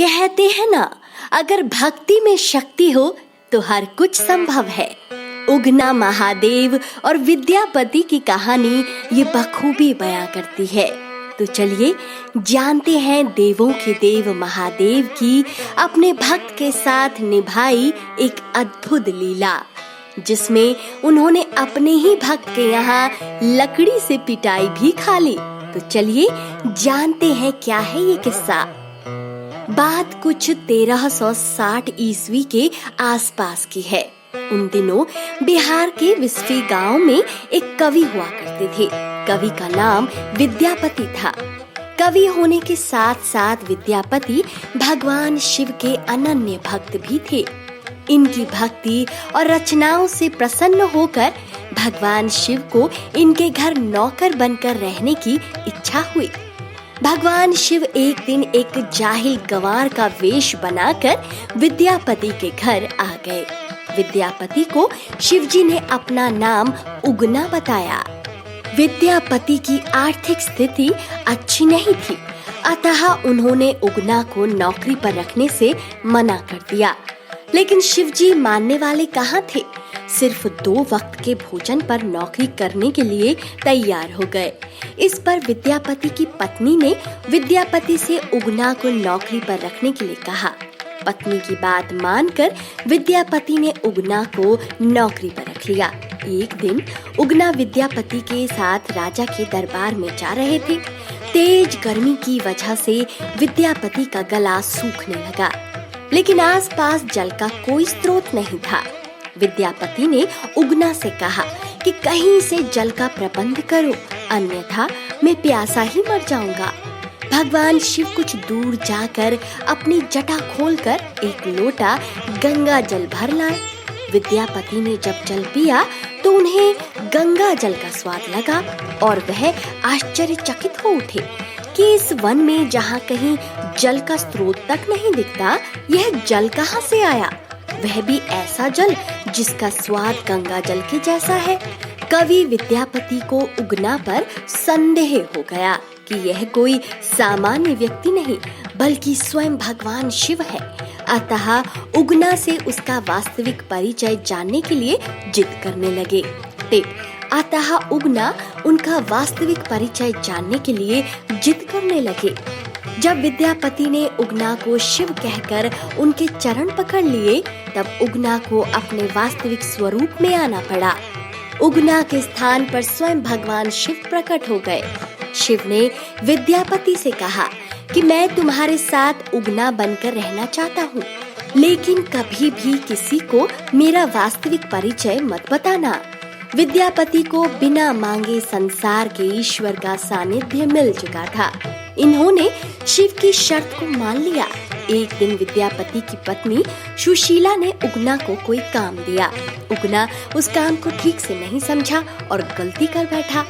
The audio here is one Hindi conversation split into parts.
कहते हैं ना, अगर भक्ति में शक्ति हो तो हर कुछ संभव है। उगना महादेव और विद्यापति की कहानी ये बखूबी बयां करती है। तो चलिए जानते हैं देवों के देव महादेव की अपने भक्त के साथ निभाई एक अद्भुत लीला, जिसमें उन्होंने अपने ही भक्त के यहाँ लकड़ी से पिटाई भी खा ली। तो चलिए जानते हैं क्या है ये किस्सा। बात कुछ 1360 ईस्वी के आसपास की है। उन दिनों बिहार के विस्फी गांव में एक कवि हुआ करते थे। कवि का नाम विद्यापति था। कवि होने के साथ साथ विद्यापति भगवान शिव के अनन्य भक्त भी थे। इनकी भक्ति और रचनाओं से प्रसन्न होकर भगवान शिव को इनके घर नौकर बनकर रहने की इच्छा हुई। भगवान शिव एक दिन एक जाहिल गंवार का वेश बनाकर विद्यापति के घर आ गए। विद्यापति को शिवजी ने अपना नाम उगना बताया। विद्यापति की आर्थिक स्थिति अच्छी नहीं थी, अतः उन्होंने उगना को नौकरी पर रखने से मना कर दिया। लेकिन शिवजी मानने वाले कहाँ थे। सिर्फ 2 वक्त के भोजन पर नौकरी करने के लिए तैयार हो गए। इस पर विद्यापति की पत्नी ने विद्यापति से उगना को नौकरी पर रखने के लिए कहा। पत्नी की बात मानकर विद्यापति ने उगना को नौकरी पर रख लिया। एक दिन उगना विद्यापति के साथ राजा के दरबार में जा रहे थे। तेज गर्मी की वजह से विद्यापति का गला सूखने लगा, लेकिन आसपास जल का कोई स्रोत नहीं था। विद्यापति ने उगना से कहा कि कहीं से जल का प्रबंध करो, अन्यथा मैं प्यासा ही मर जाऊंगा। भगवान शिव कुछ दूर जाकर अपनी जटा खोलकर एक लोटा गंगा जल भर लाए। विद्यापति ने जब जल पिया तो उन्हें गंगा जल का स्वाद लगा और वह आश्चर्यचकित हो उठे कि इस वन में जहाँ कहीं जल का स्रोत तक नहीं दिखता, यह जल कहाँ से आया, वह भी ऐसा जल जिसका स्वाद गंगा जल के जैसा है। कवि विद्यापति को उगना पर संदेह हो गया कि यह कोई सामान्य व्यक्ति नहीं बल्कि स्वयं भगवान शिव है। अतः उगना से उसका वास्तविक परिचय जानने के लिए जिद करने लगे। अतः उगना उनका वास्तविक परिचय जानने के लिए जिद करने लगे। जब विद्यापति ने उगना को शिव कहकर उनके चरण पकड़ लिए, तब उगना को अपने वास्तविक स्वरूप में आना पड़ा। उगना के स्थान पर स्वयं भगवान शिव प्रकट हो गए। शिव ने विद्यापति से कहा कि मैं तुम्हारे साथ उगना बनकर रहना चाहता हूँ, लेकिन कभी भी किसी को मेरा वास्तविक परिचय मत बताना। विद्यापति को बिना मांगे संसार के ईश्वर का सानिध्य मिल चुका था। इन्होंने शिव की शर्त को मान लिया। एक दिन विद्यापति की पत्नी सुशीला ने उगना को कोई काम दिया। उगना उस काम को ठीक से नहीं समझा और गलती कर बैठा।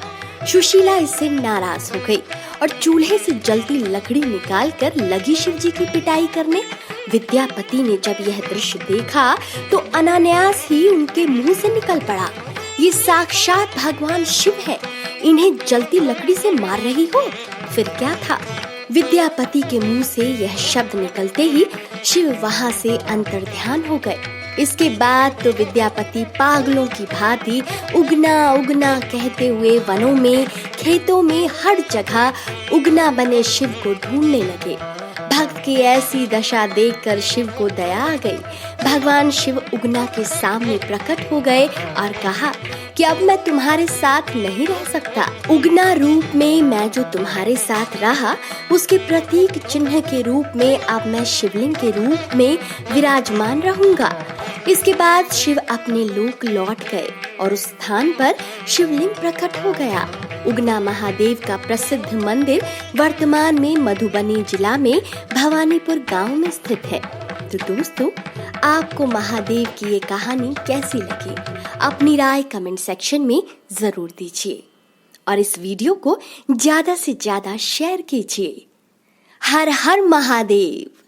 सुशीला इससे नाराज हो गई और चूल्हे से जलती लकड़ी निकालकर लगी शिवजी की पिटाई करने। विद्यापति ने जब यह दृश्य देखा तो अनायास ही उनके मुंह से निकल पड़ा, ये साक्षात भगवान शिव है, इन्हें जलती लकड़ी से मार रही हो। फिर क्या था, विद्यापति के मुंह से यह शब्द निकलते ही शिव वहां से अंतर्ध्यान हो गए। इसके बाद तो विद्यापति पागलों की भांति उगना उगना कहते हुए वनों में, खेतों में, हर जगह उगना बने शिव को ढूंढने लगे। भक्त की ऐसी दशा देखकर शिव को दया आ गई। भगवान शिव उगना के सामने प्रकट हो गए और कहा कि अब मैं तुम्हारे साथ नहीं रह सकता। उगना रूप में मैं जो तुम्हारे साथ रहा, उसके प्रतीक चिन्ह के रूप में अब मैं शिवलिंग के रूप में विराजमान रहूंगा। इसके बाद शिव अपने लोक लौट गए और उस स्थान पर शिवलिंग प्रकट हो गया। उगना महादेव का प्रसिद्ध मंदिर वर्तमान में मधुबनी जिला में भवानीपुर गांव में स्थित है। तो दोस्तों, आपको महादेव की ये कहानी कैसी लगी, अपनी राय कमेंट सेक्शन में जरूर दीजिए और इस वीडियो को ज्यादा से ज्यादा शेयर कीजिए। हर हर महादेव।